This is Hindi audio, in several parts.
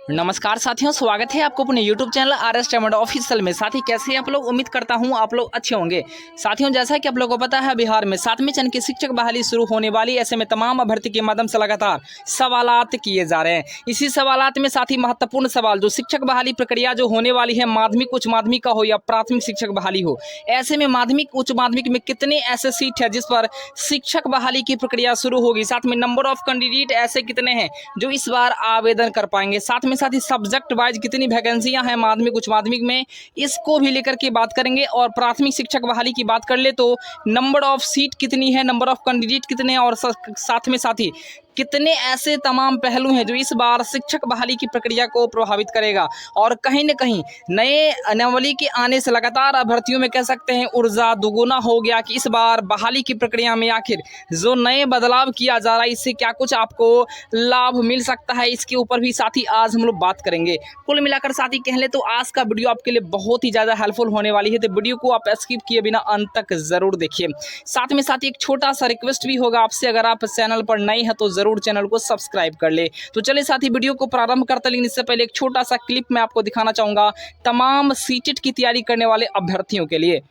नमस्कार साथियों, स्वागत है आपको अपने YouTube channel RS diamond official में। साथी कैसे हैं आप लोग? उम्मीद करता हूं आप लोग अच्छे होंगे। साथियों, जैसा कि आप लोगों को पता है, बिहार में 7वें चरण की शिक्षक बहाली शुरू होने वाली। ऐसे में तमाम अभ्यर्थी के माध्यम से लगातार सवालात किए जा रहे हैं। इसी सवालात में साथी महत्वपूर्ण सवाल जो शिक्षक बहाली प्रक्रिया जो होने वाली है, माध्यमिक उच्च माध्यमिक का हो या प्राथमिक शिक्षक बहाली हो, ऐसे में माध्यमिक उच्च माध्यमिक में कितने ऐसे सीट है जिस पर शिक्षक बहाली की प्रक्रिया शुरू होगी। साथ में नंबर ऑफ कैंडिडेट ऐसे कितने हैं जो इस बार आवेदन कर पाएंगे। साथ ही सब्जेक्ट वाइज कितनी वैकेंसियां हैं माध्यमिक उच्च माध्यमिक में, इसको भी लेकर के बात करेंगे। और प्राथमिक शिक्षक बहाली की बात कर ले तो नंबर ऑफ सीट कितनी है, नंबर ऑफ कैंडिडेट कितने हैं, और साथ ही कितने ऐसे तमाम पहलू हैं जो इस बार शिक्षक बहाली की प्रक्रिया को प्रभावित करेगा। और कहीं न कहीं नए नियमावली के आने से लगातार अभ्यर्थियों में कह सकते हैं ऊर्जा दुगुना हो गया कि इस बार बहाली की प्रक्रिया में आखिर जो नए बदलाव किया जा रहा है इससे क्या कुछ आपको लाभ मिल सकता है, इसके ऊपर भी साथ ही आज हम लोग बात करेंगे। कुल मिलाकर साथी कह ले तो आज का वीडियो आपके लिए बहुत ही ज़्यादा हेल्पफुल होने वाली है, तो वीडियो को आप स्किप किए बिना अंत तक जरूर देखिए। साथ में एक छोटा सा रिक्वेस्ट भी होगा आपसे, अगर आप चैनल पर नए हैं तो जरूर चैनल को सब्सक्राइब कर ले। तो चलिए साथी वीडियो को प्रारंभ करते, लेकिन इससे पहले एक छोटा सा क्लिप मैं आपको दिखाना चाहूंगा तमाम सीटेट की तैयारी करने वाले अभ्यर्थियों के लिए।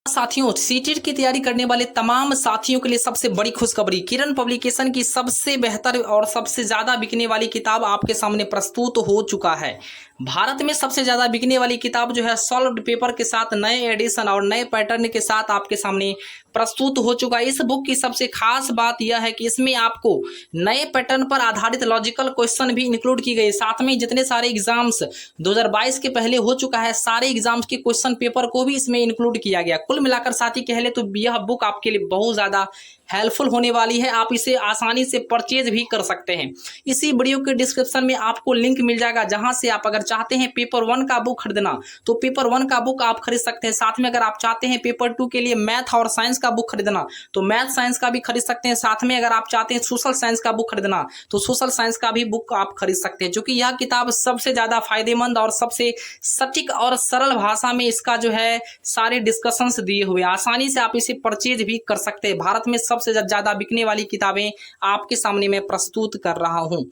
साथियों, सीटेट की तैयारी करने वाले तमाम साथियों के लिए सबसे बड़ी खुशखबरी, किरण पब्लिकेशन की सबसे बेहतर और सबसे ज्यादा बिकने वाली किताब आपके सामने प्रस्तुत हो चुका है। भारत में सबसे ज्यादा बिकने वाली किताब जो है सॉल्व्ड पेपर के साथ नए एडिशन और नए पैटर्न के साथ आपके सामने प्रस्तुत हो चुका है। इस बुक की सबसे खास बात यह है कि इसमें आपको नए पैटर्न पर आधारित लॉजिकल क्वेश्चन भी इंक्लूड की गई। साथ में जितने सारे एग्जाम्स 2022 के पहले हो चुका है, सारे एग्जाम्स के क्वेश्चन पेपर को भी इसमें इंक्लूड किया गया। कुल मिलाकर साथी कह ले तो यह बुक आपके लिए बहुत ज्यादा हेल्पफुल होने वाली है। आप इसे आसानी से परचेज भी कर सकते हैं। इसी वीडियो के डिस्क्रिप्शन में आपको लिंक मिल जाएगा, जहां से आप अगर चाहते हैं पेपर 1 का बुक खरीदना तो पेपर 1 का बुक आप खरीद सकते हैं। साथ में अगर आप चाहते हैं पेपर 2 के लिए मैथ और साइंस का बुक खरीदना तो मैथ साइंस का भी खरीद सकते हैं। साथ में अगर आप चाहते हैं सोशल साइंस का बुक खरीदना तो सोशल साइंस का भी बुक आप खरीद सकते हैं, क्योंकि यह किताब सबसे ज्यादा फायदेमंद और सबसे सटीक और सरल भाषा में इसका जो है सारे डिस्कशंस दिए हुए, आसानी से आप इसे परचेज भी कर सकते हैं। भारत में सबसे ज्यादा बिकने वाली किताबें आपके सामने मैं प्रस्तुत कर रहा हूं।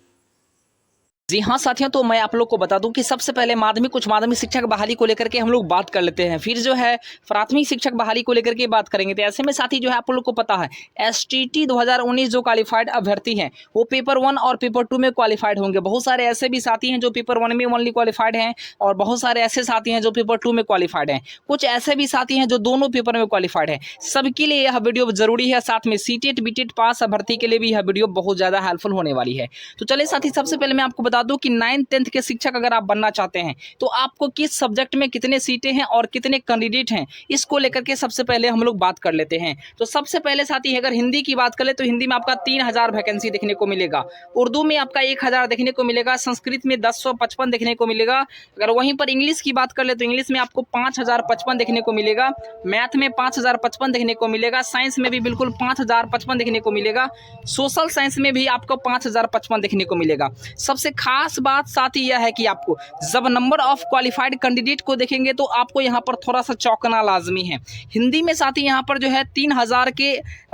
जी हाँ साथियों, तो मैं आप लोग को बता दूं कि सबसे पहले माध्यमिक उच्च माध्यमिक शिक्षक बहाली को लेकर के हम लोग बात कर लेते हैं, फिर जो है प्राथमिक शिक्षक बहाली को लेकर के बात करेंगे। तो ऐसे में साथी जो है आप लोग को पता है STT 2019 जो क्वालिफाइड अभ्यर्थी हैं वो पेपर 1 और पेपर 2 में क्वालिफाइड होंगे। बहुत सारे ऐसे भी साथी हैं जो पेपर 1 में ओनली क्वालिफाइड हैं और बहुत सारे ऐसे साथी हैं जो पेपर 2 में क्वालिफाइड हैं। कुछ ऐसे भी साथी हैं जो दोनों पेपर में क्वालिफाइड है। सबके लिए यह वीडियो जरूरी है। साथ में सीटेट बीटेट पास अभ्यर्थी के लिए भी यह वीडियो बहुत ज्यादा हेल्पफुल होने वाली है। तो चलिए साथी, सबसे पहले मैं आपको बता दूं कि 9th 10th के शिक्षक अगर आप बनना चाहते हैं तो आपको किस सब्जेक्ट में कितने सीटें हैं और कितने कैंडिडेट हैं, इसको लेकर के सबसे पहले हम लोग बात कर लेते हैं। तो सबसे पहले साथी अगर हिंदी की बात करें तो हिंदी में आपका 3000 वैकेंसी देखने को मिलेगा, उर्दू में आपका 1000 देखने को मिलेगा, संस्कृत में 1055 देखने को मिलेगा। अगर वहीं पर इंग्लिश की बात कर ले तो इंग्लिश में आपको 5055 देखने को मिलेगा, मैथ में 5055 देखने को मिलेगा, साइंस में भी बिल्कुल 5055 देखने को मिलेगा, सोशल साइंस में भी आपको 5055 देखने को मिलेगा। सबसे खास बात साथ ही यह है कि आपको जब नंबर ऑफ क्वालिफाइड कैंडिडेट को देखेंगे तो आपको यहां पर थोड़ा सा चौंकना लाजमी है। हिंदी में साथ ही यहां पर जो है 3000 के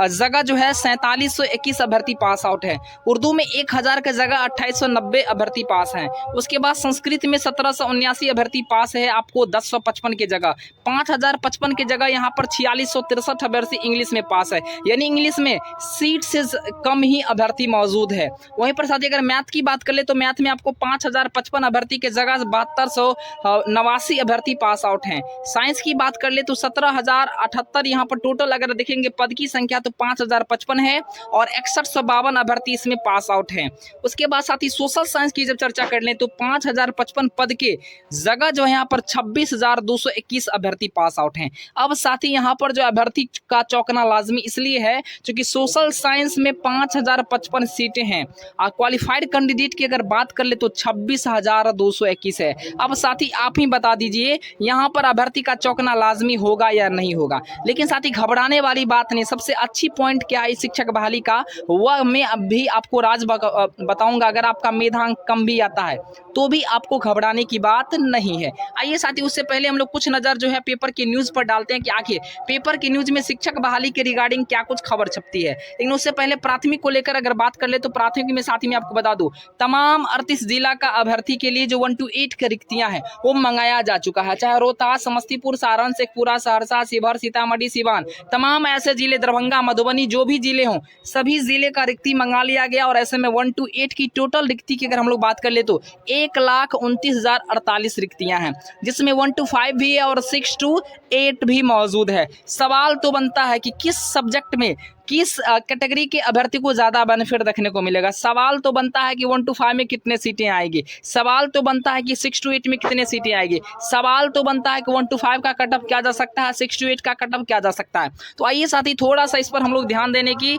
जगह जो है 4721 अभ्यर्थी पास आउट है, उर्दू में 1000 के जगह 2890 अभ्यर्थी पास हैं। उसके बाद संस्कृत में 1779 अभ्यर्थी पास है, आपको 1055 की जगह 5055 की जगह यहां पर 4663 अभ्यर्थी इंग्लिश में पास है, यानी इंग्लिश में सीट से कम ही अभ्यर्थी मौजूद है। वहीं पर साथ ही अगर मैथ की बात कर ले तो मैथ में आपको 5055 अभ्यर्थी के जगह 7289 अभ्यर्थी पास आउट हैं। साइंस की बात कर ले तो 17078 यहाँ पर टोटल अगर देखेंगे पद की संख्या तो 5055 है और 6152 अभ्यर्थी इसमें पास आउट हैं। उसके बाद साथ ही सोशल साइंस की जब चर्चा कर लें तो 5055 पद के जगह जो है यहाँ पर 26221 अभ्यर्थी पास आउट हैं। अब साथ ही यहाँ पर जो अभ्यर्थी का चौंकना लाजमी इसलिए है क्योंकि सोशल साइंस में 5055 सीटें हैं। क्वालिफाइड कैंडिडेट की अगर बात बात कर ले तो 26,221 है। अब साथी आप ही बता दीजिए यहाँ पर अभ्यर्थी का चौंकना लाजमी होगा या नहीं होगा। लेकिन साथी घबराने वाली बात नहीं, सबसे अच्छी पॉइंट क्या है शिक्षक बहाली का वह मैं अभी आपको राज बताऊंगा। अगर आपका मेधांक कम भी आता है तो भी आपको घबराने की बात नहीं है। आइए साथी उससे पहले हम लोग कुछ नज़र जो है पेपर की न्यूज़ पर डालते हैं कि आखिर पेपर की न्यूज़ में शिक्षक बहाली के रिगार्डिंग क्या कुछ खबर छपती है। लेकिन उससे पहले प्राथमिक को लेकर अगर बात कर ले तो प्राथमिक में साथी में आपको बता दूं तमाम 38 जिला का अभ्यर्थी के लिए जो 1 to 8 की रिक्तियां हैं वो मंगाया जा चुका है। चाहे रोहतास, समस्तीपुर, सारण, शेखपुरा, सहरसा, शिवहर, सीतामढ़ी, सिवान, तमाम ऐसे जिले, दरभंगा, मधुबनी, जो भी जिले हों सभी जिले का रिक्ति मंगा लिया गया। और ऐसे में 1 to 8 की टोटल रिक्ति की अगर हम लोग बात कर ले तो 1,29,048 रिक्तियां हैं, जिसमें 1 to 5 भी है और 6 to 8 भी मौजूद है। सवाल तो बनता है कि किस सब्जेक्ट में किस कैटेगरी के अभ्यर्थी को ज़्यादा बेनिफिट देखने को मिलेगा। सवाल तो बनता है कि 1 to 5 में कितने सीटें आएगी। सवाल तो बनता है कि 6 to 8 में कितने सीटें आएगी। सवाल तो बनता है कि 1 to 5 का कटअप क्या जा सकता है, 6 to 8 का कटअप क्या जा सकता है। तो आइए साथी थोड़ा सा इस पर हम लोग ध्यान देने की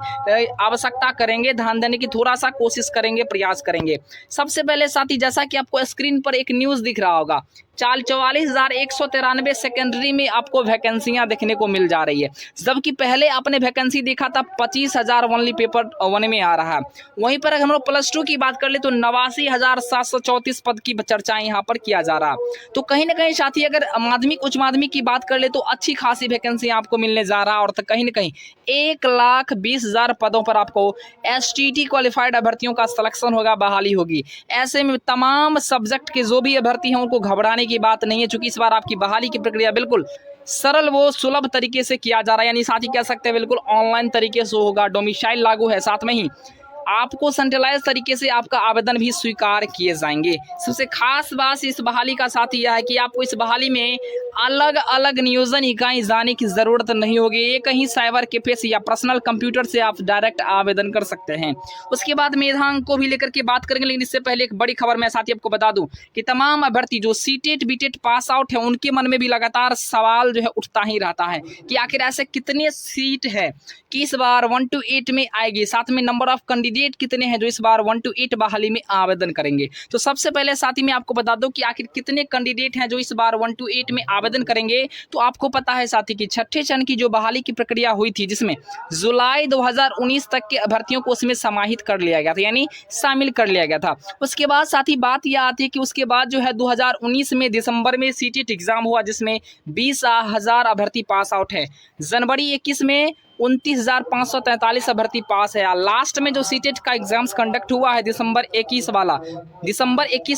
आवश्यकता करेंगे, ध्यान देने की थोड़ा सा कोशिश करेंगे, प्रयास करेंगे। सबसे पहले साथी जैसा कि आपको स्क्रीन पर एक न्यूज़ दिख रहा होगा 44,193 सेकेंडरी में आपको वैकेंसियां देखने को मिल जा रही है, जबकि पहले आपने वैकेंसी देखा था 25,000 ओनली पेपर 1 में आ रहा है। वहीं पर अगर हम लोग +2 की बात कर ले तो 89,734 पद की चर्चाएं यहाँ पर किया जा रहा है। तो कहीं ना कहीं साथी अगर माध्यमिक उच्च माध्यमिक की बात कर ले तो अच्छी खासी वैकेंसी आपको मिलने जा रहा है। और कहीं ना कहीं 1,20,000 पदों पर आपको STT क्वालिफाइड अभ्यर्थियों का सिलेक्शन होगा, बहाली होगी। ऐसे में तमाम सब्जेक्ट के जो भी अभ्यर्थी हैं उनको घबराने की बात नहीं है, चूंकि इस बार आपकी बहाली की प्रक्रिया बिल्कुल सरल वो सुलभ तरीके से किया जा रहा है। यानी साथ ही कह सकते हैं बिल्कुल ऑनलाइन तरीके से होगा, डोमिसाइल लागू है, साथ में ही आपको सेंट्रलाइज तरीके से आपका आवेदन भी स्वीकार किए जाएंगे। सबसे खास बात इस बहाली का साथ यह है कि आपको इस बहाली में अलग अलग नियोजन इकाई जाने की ज़रूरत नहीं होगी। ये कहीं साइबर कैफे से या पर्सनल कंप्यूटर से आप डायरेक्ट आवेदन कर सकते हैं। उसके बाद मेधांक को भी लेकर के बात करेंगे, लेकिन इससे पहले एक बड़ी खबर मैं साथी आपको बता दूं कि तमाम अभ्यर्थी जो सीटेट बीटेट पास आउट है उनके मन में भी लगातार सवाल जो है उठता ही रहता है कि आखिर ऐसे कितने सीट है कि इस बार 1 to 8 में आएगी, साथ में नंबर ऑफ कैंडिडेट कितने हैं जो इस बार 1 to 8 बहाली में आवेदन करेंगे। तो सबसे पहले साथी मैं आपको बता दूं कि आखिर कितने कैंडिडेट हैं जो इस बार 1 to 8 में आवेदन करेंगे। तो आपको पता है साथी कि छठे चरण की जो बहाली की प्रक्रिया हुई थी जिसमें जुलाई 2019 तक के अभ्यर्थियों को उसमें समाहित कर लिया गया था, यानी शामिल कर लिया गया था। उसके बाद साथी बात यह आती है कि उसके बाद जो है 2019 में दिसंबर में सीटेट एग्जाम हुआ जिसमें 20,000 अभ्यर्थी पास आउट है। जनवरी 21 में 29,543 अभ्यर्थी पास है। लास्ट में जो सीटेट का एग्जाम्स कंडक्ट हुआ है दिसंबर 21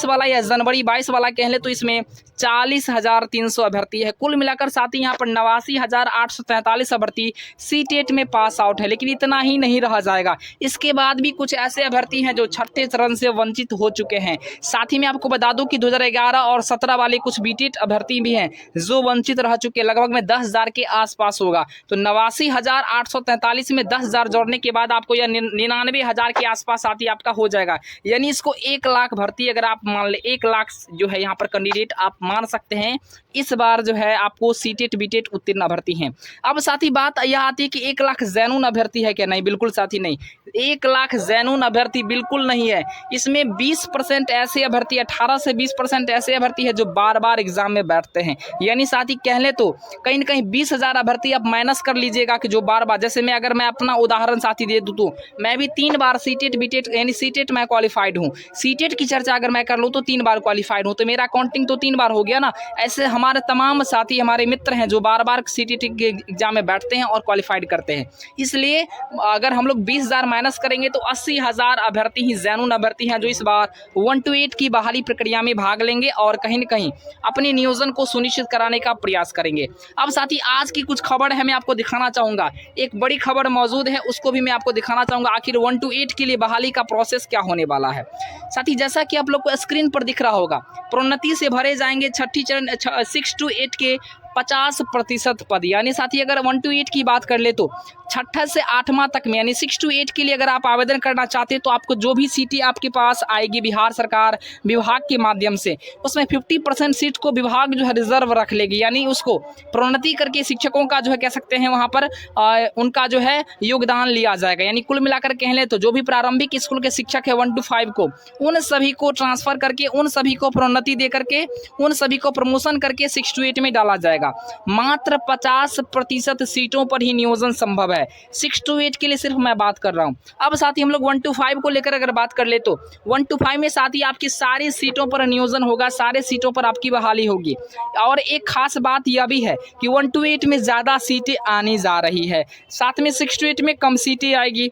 वाला या जनवरी 22 वाला कह ले तो इसमें 40,300 अभ्यर्थी है। कुल मिलाकर साथ ही यहाँ पर 89,843 अभ्यर्थी सीटेट में पास आउट है। लेकिन इतना ही नहीं रह जाएगा, इसके बाद भी कुछ ऐसे अभ्यर्थी हैं जो छठे चरण से वंचित हो चुके हैं। साथ ही मैं आपको बता दूं कि 2011 और 17 वाले कुछ बीटेट अभ्यर्थी भी हैं जो वंचित रह चुके, लगभग में 10,000 के आसपास होगा। तो 89,843 में 10,000 जोड़ने के बाद आपको यह 99,000 के आसपास साथी आपका हो जाएगा। यानी इसको 1 लाख भर्ती अगर आप मान ले 1 लाख जो है यहाँ पर कैंडिडेट आप मान सकते हैं इस बार जो है आपको सीटेट बीटेट उत्तीर्ण अभ्यर्थी हैं। अब साथी बात यह आती है कि 1 लाख जैनून अभ्यर्थी है क्या? नहीं, बिल्कुल साथी नहीं। 1 लाख जैनून अभ्यर्थी बिल्कुल नहीं है। इसमें 20% ऐसे अभ्यर्थी, 18 से 20% ऐसे अभ्यर्थी है जो बार बार एग्जाम में बैठते हैं। यानी साथी कह ले तो कहीं ना कहीं 20,000 अभ्यर्थी आप माइनस कर लीजिएगा कि जो बार बार, जैसे मैं अगर मैं अपना उदाहरण साथी दे दूँ तो मैं भी 3 बार सीटेट बीटेट यानी सीटेट मैं क्वालिफाइड हूँ। सीटेट की चर्चा अगर मैं कर लूँ तो 3 बार क्वालिफाइड हूँ, तो मेरा काउंटिंग तो 3 बार हो गया ना। ऐसे हमारे तमाम साथी हमारे मित्र हैं जो बार बार सीटेट के एग्जाम में बैठते हैं और क्वालिफाइड करते हैं। इसलिए अगर हम लोग 20,000 माइनस करेंगे तो 80,000 अभ्यर्थी ही जैनून अभ्यर्थी हैं जो इस बार 1 to 8 की बहाली प्रक्रिया में भाग लेंगे और कहीं न कहीं अपने नियोजन को सुनिश्चित कराने का प्रयास करेंगे। अब साथी आज की कुछ खबर है मैं आपको दिखाना चाहूँगा, एक बड़ी खबर मौजूद है उसको भी मैं आपको दिखाना चाहूँगा आखिर 1 to 8 के लिए बहाली का प्रोसेस क्या होने वाला है। साथी जैसा कि आप लोग को स्क्रीन पर दिख रहा होगा, प्रोन्नति से भरे जाएंगे छठी चरण 6 to 8 के 50% पद। यानी साथी अगर 1 to 8 की बात कर ले तो छठा से 8वां तक में यानी 6 to 8 के लिए अगर आप आवेदन करना चाहते हैं तो आपको जो भी सीटें आपके पास आएगी बिहार सरकार विभाग के माध्यम से, उसमें 50% सीट को विभाग जो है रिजर्व रख लेगी, यानी उसको प्रोन्नति करके शिक्षकों का जो है कह सकते हैं वहाँ पर उनका जो है योगदान लिया जाएगा। यानी कुल मिलाकर कह लें तो जो भी प्रारंभिक स्कूल के शिक्षक है 1 to 5 को, उन सभी को ट्रांसफर करके, उन सभी को प्रोन्नति दे करके, उन सभी को प्रमोशन करके 6 to 8 में डाला जाएगा। मात्र 50% सीटों पर ही नियोजन संभव है। 6 to 8 के लिए सिर्फ मैं बात कर रहा हूं। अब साथ ही हम लोग 1 to 5 को लेकर अगर बात कर ले तो 1 to 5 में साथ ही आपकी सारी सीटों पर नियोजन होगा, सारे सीटों पर आपकी बहाली होगी। और एक खास बात यह भी है कि 1 to 8 में ज़्यादा सीटें आने जा रही है, साथ में 6 to 8 में कम सीटें आएगी।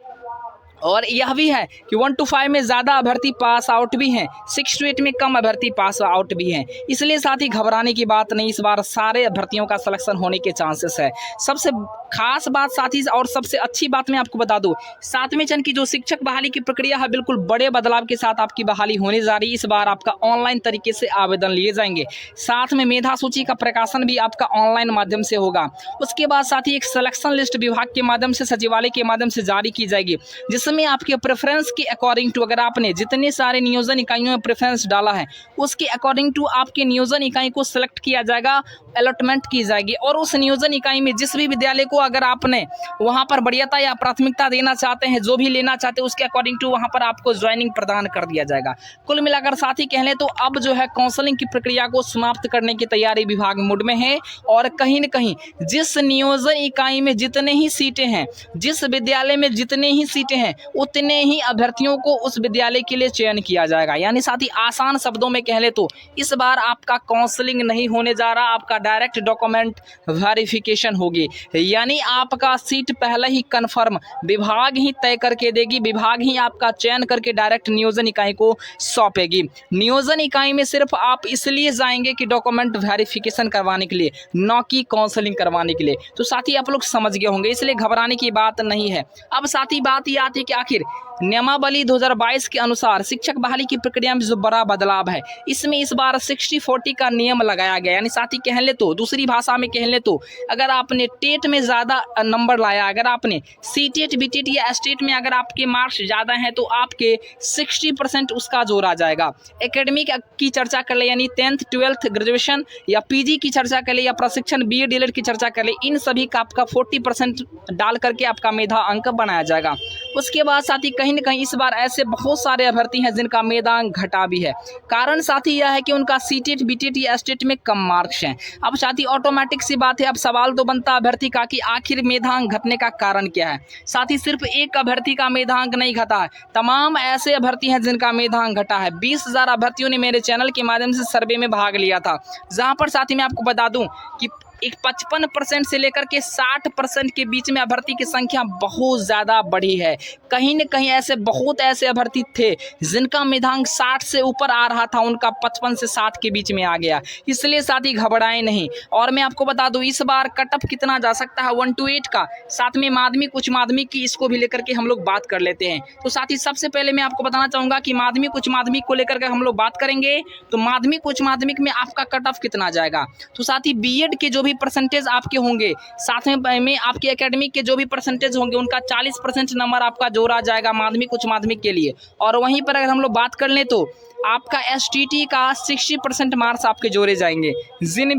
और यह भी है कि 1 to 5 में ज़्यादा अभ्यर्थी पास आउट भी हैं, 6 to 8 में कम अभ्यर्थी पास आउट भी हैं। इसलिए साथ ही घबराने की बात नहीं, इस बार सारे अभ्यर्थियों का सिलेक्शन होने के चांसेस है। सबसे खास बात साथ ही और सबसे अच्छी बात मैं आपको बता दूं, 7वें चरण की जो शिक्षक बहाली की प्रक्रिया है बिल्कुल बड़े बदलाव के साथ आपकी बहाली होने जा रही है। इस बार आपका ऑनलाइन तरीके से आवेदन लिए जाएंगे, साथ में मेधा सूची का प्रकाशन भी आपका ऑनलाइन माध्यम से होगा। उसके बाद साथ ही एक सिलेक्शन लिस्ट विभाग के माध्यम से, सचिवालय के माध्यम से जारी की जाएगी, जिसमें आपके प्रेफरेंस के अकॉर्डिंग टू, अगर आपने जितने सारे नियोजन इकाइयों में प्रेफरेंस डाला है उसके अकॉर्डिंग टू आपके नियोजन इकाई को सिलेक्ट किया जाएगा, अलॉटमेंट की जाएगी। और उस नियोजन इकाई में जिस भी विद्यालय को अगर आपने वहां पर वरीयता या प्राथमिकता देना चाहते हैं, जो भी लेना चाहते हैं, उसके अकॉर्डिंग टू वहां पर आपको ज्वाइनिंग प्रदान कर दिया जाएगा। कुल मिलाकर साथ ही कह लें तो अब जो है काउंसलिंग की प्रक्रिया को समाप्त करने की तैयारी विभाग मुड में है। और कहीं न कहीं जिस नियोजन इकाई में जितने ही सीटें हैं, जिस विद्यालय में जितने ही सीटें हैं, उतने ही अभ्यर्थियों को उस विद्यालय के लिए चयन किया जाएगा। यानी साथ ही आसान शब्दों में कह ले तो इस बार आपका काउंसलिंग नहीं होने जा रहा, आपका डायरेक्ट डॉक्यूमेंट वेरिफिकेशन होगी। यानी आपका सीट पहले ही कंफर्म विभाग ही तय करके देगी, विभाग ही आपका चयन करके डायरेक्ट नियोजन इकाई को सौंपेगी। नियोजन इकाई में सिर्फ आप इसलिए जाएंगे कि डॉक्यूमेंट वेरिफिकेशन करवाने के लिए, न कि काउंसलिंग करवाने के लिए। तो साथ ही आप लोग समझ गए होंगे, इसलिए घबराने की बात नहीं है। अब साथ ही बात यह आती है कि आखिर नियमावली 2022 के अनुसार शिक्षक बहाली की प्रक्रिया में जो बड़ा बदलाव है, इसमें इस बार 60-40 का नियम लगाया गया। यानी साथ ही कह ले तो, दूसरी भाषा में कह ले तो, अगर आपने टेट में ज़्यादा नंबर लाया, अगर आपने सीटेट बीटेट या स्टेट में अगर आपके मार्क्स ज़्यादा हैं तो आपके 60% उसका जोड़ा जाएगा। एकेडमिक की चर्चा कर ले, यानी 10th 12th ग्रेजुएशन या पीजी की चर्चा कर ले, या प्रशिक्षण BA DLED की चर्चा कर ले, इन सभी का आपका 40% डाल करके आपका मेधा अंक बनाया जाएगा। उसके बाद साथ ही कहीं न कहीं इस बार ऐसे बहुत सारे अभ्यर्थी हैं जिनका मेधा अंक घटा भी है। कारण साथ ही यह है कि उनका सीटेट बीटेट या स्टेट में कम मार्क्स हैं। अब साथ ही ऑटोमेटिक सी बात है, अब सवाल तो बनता अभ्यर्थी का कि आखिर मेधा अंक घटने का कारण क्या है। साथ ही सिर्फ एक अभ्यर्थी का मेधा अंक नहीं घटा है, तमाम ऐसे अभ्यर्थी हैं जिनका मेधा अंक घटा है। 20,000 अभ्यर्थियों ने मेरे चैनल के माध्यम से सर्वे में भाग लिया था, जहाँ पर साथ ही मैं आपको बता दूं कि एक 55% से लेकर के 60% के बीच में अभ्यर्थी की संख्या बहुत ज़्यादा बढ़ी है। कहीं न कहीं ऐसे बहुत ऐसे अभ्यर्थी थे जिनका मेधांक 60 से ऊपर आ रहा था, उनका 55 से 60 के बीच में आ गया। इसलिए साथ ही घबराएं नहीं। और मैं आपको बता दूं इस बार कट ऑफ कितना जा सकता है 1 to 8 का, साथ में माध्यमिक उच्च माध्यमिक की, इसको भी लेकर के हम लोग बात कर लेते हैं। तो साथ ही सबसे पहले मैं आपको बताना चाहूँगा कि माध्यमिक उच्च माध्यमिक को लेकर के हम लोग बात करेंगे तो माध्यमिक उच्च माध्यमिक में आपका कट ऑफ कितना जाएगा। तो साथ ही BEd के जो भी परसेंटेज आपके होंगे, साथ में आपके एकेडमिक के जो भी परसेंटेज होंगे, उनका 40% नंबर आपका जोड़ा जाएगा माध्यमिक उच्च माध्यमिक के लिए। और वहीं पर अगर हम लोग बात कर लें तो आपका STT का 60% मार्क्स आपके जोड़े जाएंगे। जिन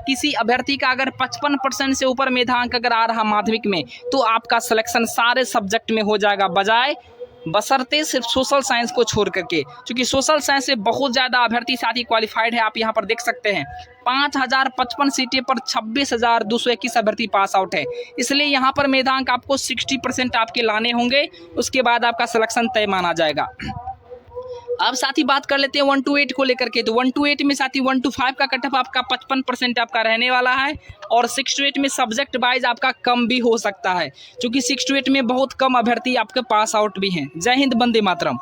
किसी अभ्यर्थी का अगर 55% से ऊपर मेधांक अगर आ रहा माध्यमिक में, तो आपका सिलेक्शन सारे सब्जेक्ट में हो जाएगा, बशर्ते सिर्फ सोशल साइंस को छोड़ करके, क्योंकि सोशल साइंस से बहुत ज़्यादा अभ्यर्थी साथ ही क्वालिफाइड है। आप यहाँ पर देख सकते हैं 5055 सीटें पर 26,221 अभ्यर्थी पास आउट है। इसलिए यहाँ पर मेधांक आपको 60% आपके लाने होंगे, उसके बाद आपका सिलेक्शन तय माना जाएगा। अब साथ ही बात कर लेते हैं 1 to 8 को लेकर के। तो 1 to 8 में साथ ही 1 to 5 का कट ऑफ आपका 55% आपका रहने वाला है, और 6 to 8 में सब्जेक्ट वाइज आपका कम भी हो सकता है, क्योंकि 6 to 8 में बहुत कम अभ्यर्थी आपके पास आउट भी हैं। जय हिंद, वंदे मातरम।